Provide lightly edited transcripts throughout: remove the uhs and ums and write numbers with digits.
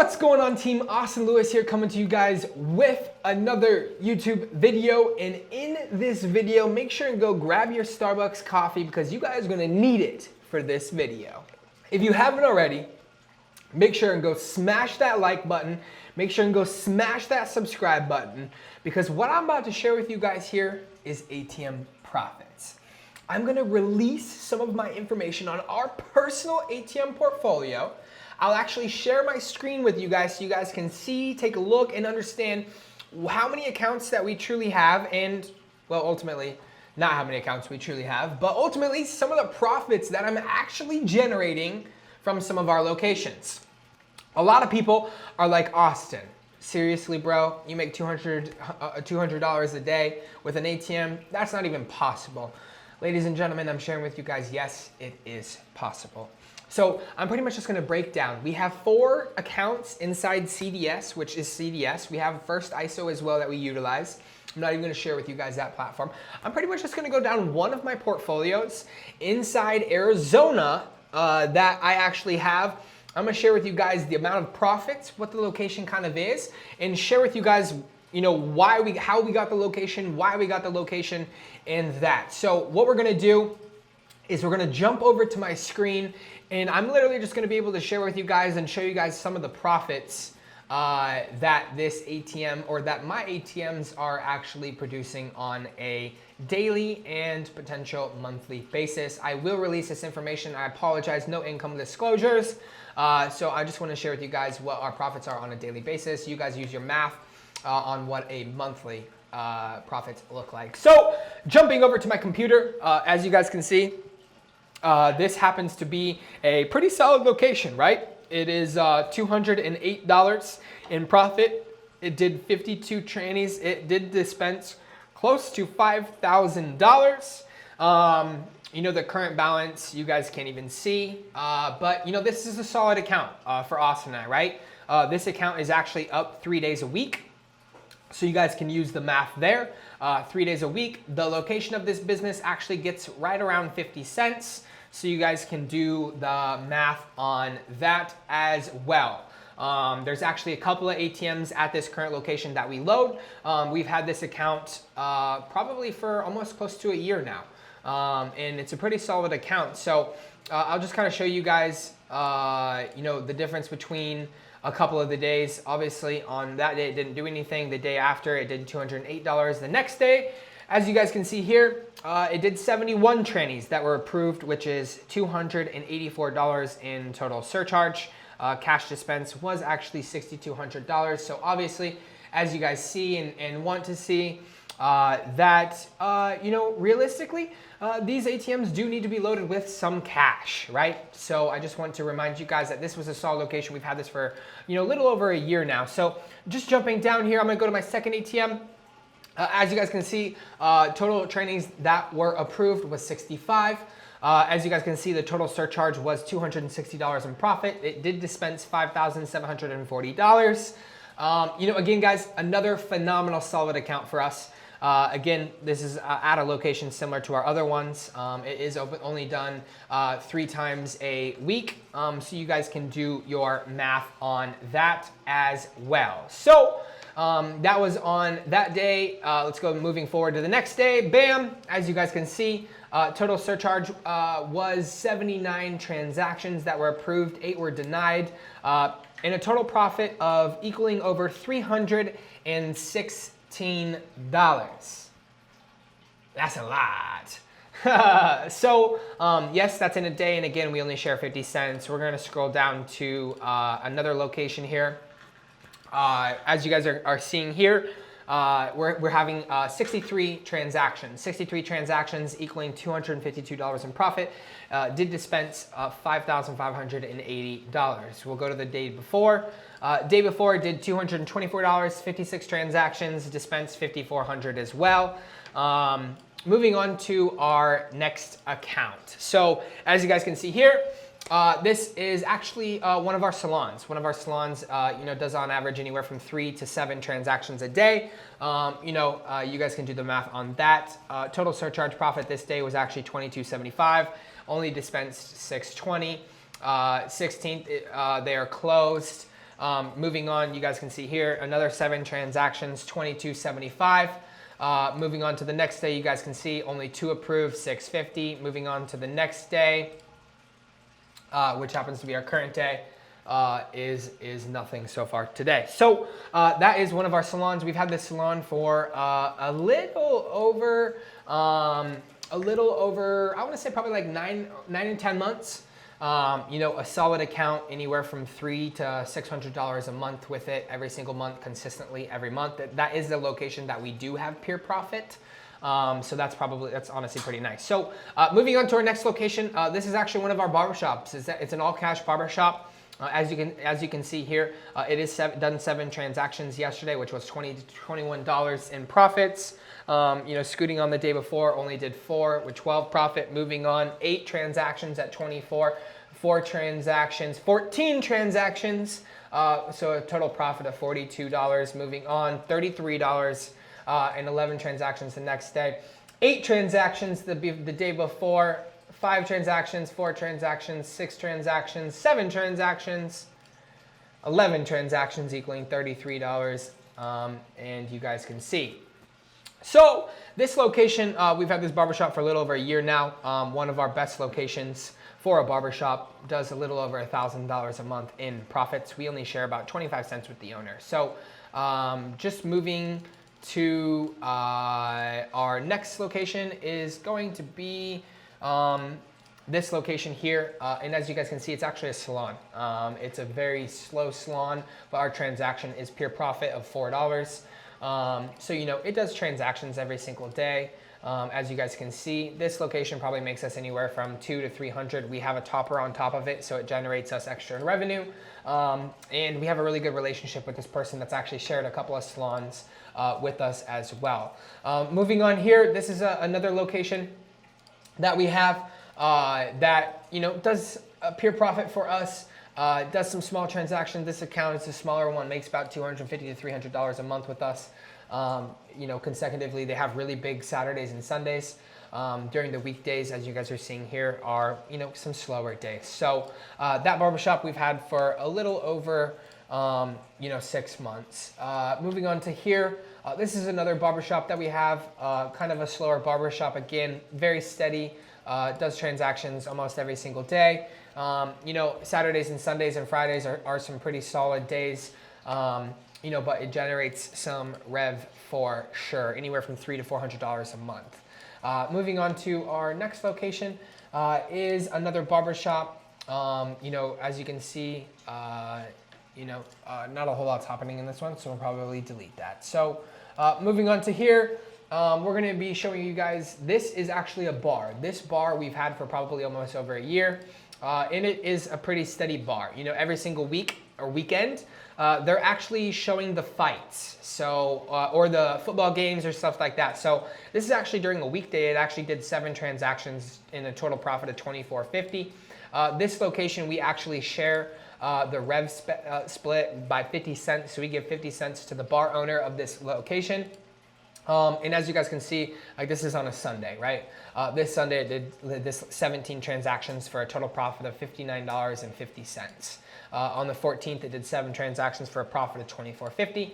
What's going on, team? Austin Lewis here, coming to you guys with another YouTube video. And in this video, make sure and go grab your Starbucks coffee because you guys are gonna need it for this video. If you haven't already, make sure and go smash that like button. Make sure and go smash that subscribe button because what I'm about to share with you guys here is ATM profits. I'm gonna release some of my information on our personal ATM portfolio. I'll actually share my screen with you guys so you guys can see, take a look, and understand how many accounts that we truly have and, well, ultimately, not how many accounts we truly have, but ultimately some of the profits that I'm actually generating from some of our locations. A lot of people are like, Austin, seriously, bro, you make $200 a day with an ATM? That's not even possible. Ladies and gentlemen, I'm sharing with you guys, yes, it is possible. So I'm pretty much just gonna break down. We have 4 accounts inside CDS, which is CDS. We have First ISO as well that we utilize. I'm not even gonna share with you guys that platform. I'm pretty much just gonna go down one of my portfolios inside Arizona that I actually have. I'm gonna share with you guys the amount of profits, what the location kind of is, and share with you guys, you know, how we got the location, why we got the location, and that. So what we're gonna do is we're gonna jump over to my screen, and I'm literally just gonna be able to share with you guys and show you guys some of the profits that this ATM or that my ATMs are actually producing on a daily and potential monthly basis. I will release this information. I apologize, no income disclosures. So I just wanna share with you guys what our profits are on a daily basis. You guys use your math on what a monthly profits look like. So jumping over to my computer, as you guys can see, this happens to be a pretty solid location, right? It is $208 in profit. It did 52 trainees. It did dispense close to $5,000. You know, the current balance, you guys can't even see. But, you know, this is a solid account for Austin and I, right? This account is actually up 3 days a week. So you guys can use the math there. 3 days a week. The location of this business actually gets right around 50 cents. So you guys can do the math on that as well. There's actually a couple of ATMs at this current location that we load. We've had this account probably for almost close to a year now. And it's a pretty solid account. So I'll just kind of show you guys, you know, the difference between a couple of the days. Obviously on that day it didn't do anything. The day after it did $208. The next day, as you guys can see here, it did 71 trainees that were approved, which is $284 in total surcharge. Cash dispense was actually $6,200. So obviously, as you guys see and want to see, that, you know, realistically, these ATMs do need to be loaded with some cash, right? So I just want to remind you guys that this was a solid location. We've had this for, you know, a little over a year now. So just jumping down here, I'm gonna go to my second ATM. As you guys can see, total trainings that were approved was 65. As you guys can see, the total surcharge was $260 in profit. It did dispense $5,740. You know, again, guys, another phenomenal solid account for us. Again, this is at a location similar to our other ones. It is only done 3 times a week. So you guys can do your math on that as well. So that was on that day. Let's go moving forward to the next day. Bam, as you guys can see, total surcharge was 79 transactions that were approved, 8 were denied, and a total profit of equaling over $316. That's a lot. So yes, that's in a day, and again, we only share 50 cents. We're gonna scroll down to another location here. As you guys are seeing here, we're having 63 transactions equaling $252 in profit. Did dispense $5,580. We'll go to the day before. Day before it did $224, 56 transactions, dispensed $5,400 as well. Moving on to our next account. So as you guys can see here, this is actually one of our salons. One of our salons, you know, does on average anywhere from 3 to 7 transactions a day. You know, you guys can do the math on that. Total surcharge profit this day was actually $22.75. Only dispensed $620. 16th, they are closed. Moving on, you guys can see here, another 7 transactions, $22.75. Moving on to the next day, you guys can see only 2 approved, $6.50. Moving on to the next day, which happens to be our current day, is nothing so far today. So that is one of our salons. We've had this salon for a little over, I want to say probably like 9 and 10 months. You know, a solid account, anywhere from $300 to $600 a month with it every single month, consistently every month. That is the location that we do have pure profit. So that's honestly pretty nice. So moving on to our next location, this is actually one of our barbershops. It's an all cash barbershop. As you can see here, it is done 7 transactions yesterday, which was $20 to $21 in profits. You know, scooting on the day before only did 4 with 12 profit. Moving on, 8 transactions at 24, 4 transactions, 14 transactions. So a total profit of $42. Moving on, $33 and 11 transactions the next day. 8 transactions the day before. 5 transactions, 4 transactions, 6 transactions, 7 transactions, 11 transactions equaling $33, and you guys can see. So this location, we've had this barbershop for a little over a year now. One of our best locations for a barbershop, does a little over $1,000 a month in profits. We only share about 25 cents with the owner. So just moving to our next location is going to be this location here, and as you guys can see, it's actually a salon. It's a very slow salon, but our transaction is pure profit of $4. So you know, it does transactions every single day. As you guys can see, this location probably makes us anywhere from $200 to $300. We have a topper on top of it, so it generates us extra revenue. And we have a really good relationship with this person that's actually shared a couple of salons with us as well. Moving on here, this is another location that we have that, you know, does a pure profit for us. Does some small transactions. This account is a smaller one, makes about $250 to $300 a month with us. You know, consecutively, they have really big Saturdays and Sundays. During the weekdays, as you guys are seeing here, are, you know, some slower days. So that barbershop we've had for a little over, you know, 6 months. Moving on to here, this is another barbershop that we have, kind of a slower barbershop. Again, very steady, does transactions almost every single day. You know, Saturdays and Sundays and Fridays are some pretty solid days. You know, but it generates some rev for sure, anywhere from $300 to $400 a month. Moving on to our next location is another barbershop. You know, as you can see, you know, not a whole lot's happening in this one, so we'll probably delete that. So moving on to here, we're going to be showing you guys, this is actually a bar. This bar we've had for probably almost over a year, and it is a pretty steady bar. You know, every single week or weekend, they're actually showing the fights, so or the football games or stuff like that. So this is actually during a weekday. It actually did 7 transactions in a total profit of $24.50. This location, we actually share the rev split by 50 cents. So we give 50 cents to the bar owner of this location. And as you guys can see, like, this is on a Sunday, right? This Sunday it did this 17 transactions for a total profit of $59.50. On the 14th, it did 7 transactions for a profit of $24.50.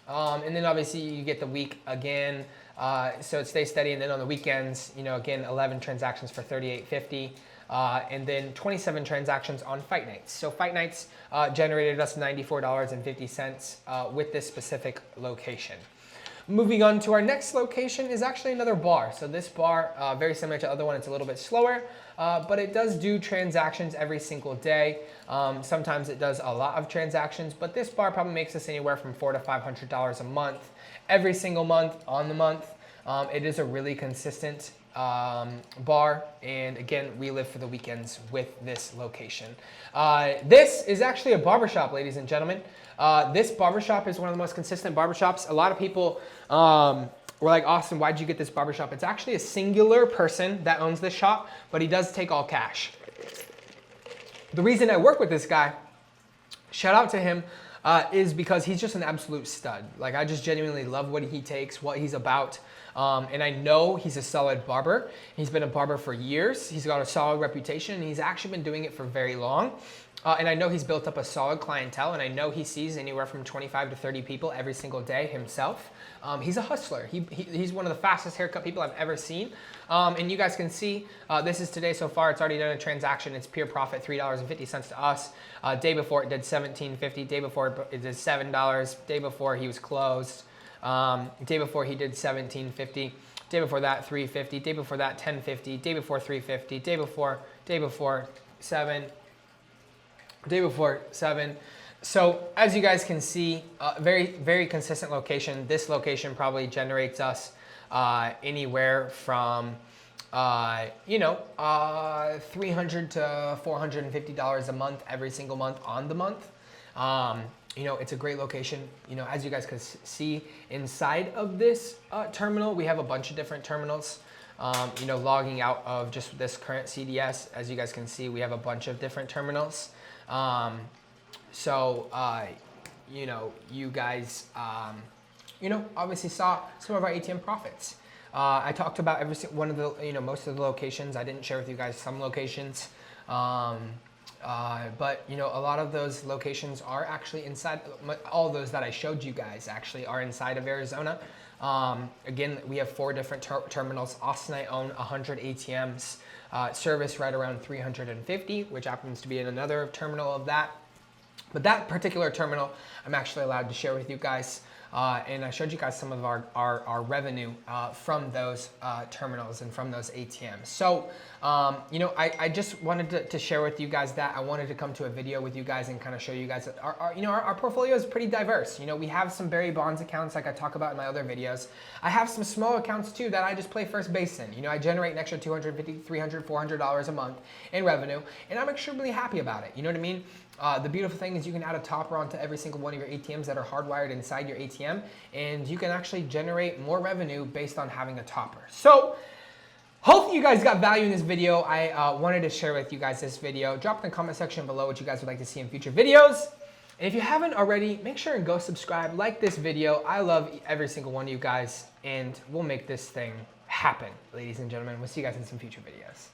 And then obviously you get the week again, so it stays steady. And then on the weekends, you know, again, 11 transactions for $38.50. And then 27 transactions on fight nights. So fight nights generated us $94.50 with this specific location. Moving on to our next location is actually another bar. So this bar, very similar to the other one, it's a little bit slower, but it does do transactions every single day. Sometimes it does a lot of transactions, but this bar probably makes us anywhere from $400 to $500 a month, every single month on the month. It is a really consistent bar, and again, we live for the weekends with this location. This is actually a barbershop, ladies and gentlemen. This barbershop is one of the most consistent barbershops. A lot of people were like, Austin, why'd you get this barbershop? It's actually a singular person that owns this shop, but he does take all cash. The reason I work with this guy, shout out to him, is because he's just an absolute stud. Like, I just genuinely love what he takes, what he's about. And I know he's a solid barber. He's been a barber for years. He's got a solid reputation, and he's actually been doing it for very long. And I know he's built up a solid clientele, and I know he sees anywhere from 25 to 30 people every single day himself. He's a hustler. He's one of the fastest haircut people I've ever seen. And you guys can see, this is today so far. It's already done a transaction. It's pure profit, $3.50 to us. Day before it did $17.50. Day before it did $7. Day before he was closed. Day before he did $17.50. Day before that, $3.50. Day before that, $10.50. Day before $3.50. Day before $7. Day before 7. So as you guys can see, very, very consistent location. This location probably generates us anywhere from, $300 to $450 a month, every single month on the month. It's a great location. As you guys can see inside of this terminal, we have a bunch of different terminals. Logging out of just this current CDS, as you guys can see, we have a bunch of different terminals. You guys, obviously saw some of our ATM profits. I talked about every one of the, most of the locations. I didn't share with you guys some locations. But a lot of those locations are actually inside. All those that I showed you guys actually are inside of Arizona. Again, we have 4 different terminals. Austin, I own 100 ATMs. Service right around 350, which happens to be in another terminal of that. But that particular terminal, I'm actually allowed to share with you guys. And I showed you guys some of our revenue from those terminals and from those ATMs. So, I just wanted to share with you guys that. I wanted to come to a video with you guys and kind of show you guys that our portfolio is pretty diverse. We have some Barry Bonds accounts like I talk about in my other videos. I have some small accounts too that I just play first base in. I generate an extra $250, $300, $400 a month in revenue, and I'm extremely happy about it. You know what I mean? The beautiful thing is you can add a topper onto every single one of your ATMs that are hardwired inside your ATM, and you can actually generate more revenue based on having a topper. So hopefully you guys got value in this video. I wanted to share with you guys this video. Drop in the comment section below what you guys would like to see in future videos. And if you haven't already, make sure and go subscribe, like this video. I love every single one of you guys, and we'll make this thing happen, ladies and gentlemen. We'll see you guys in some future videos.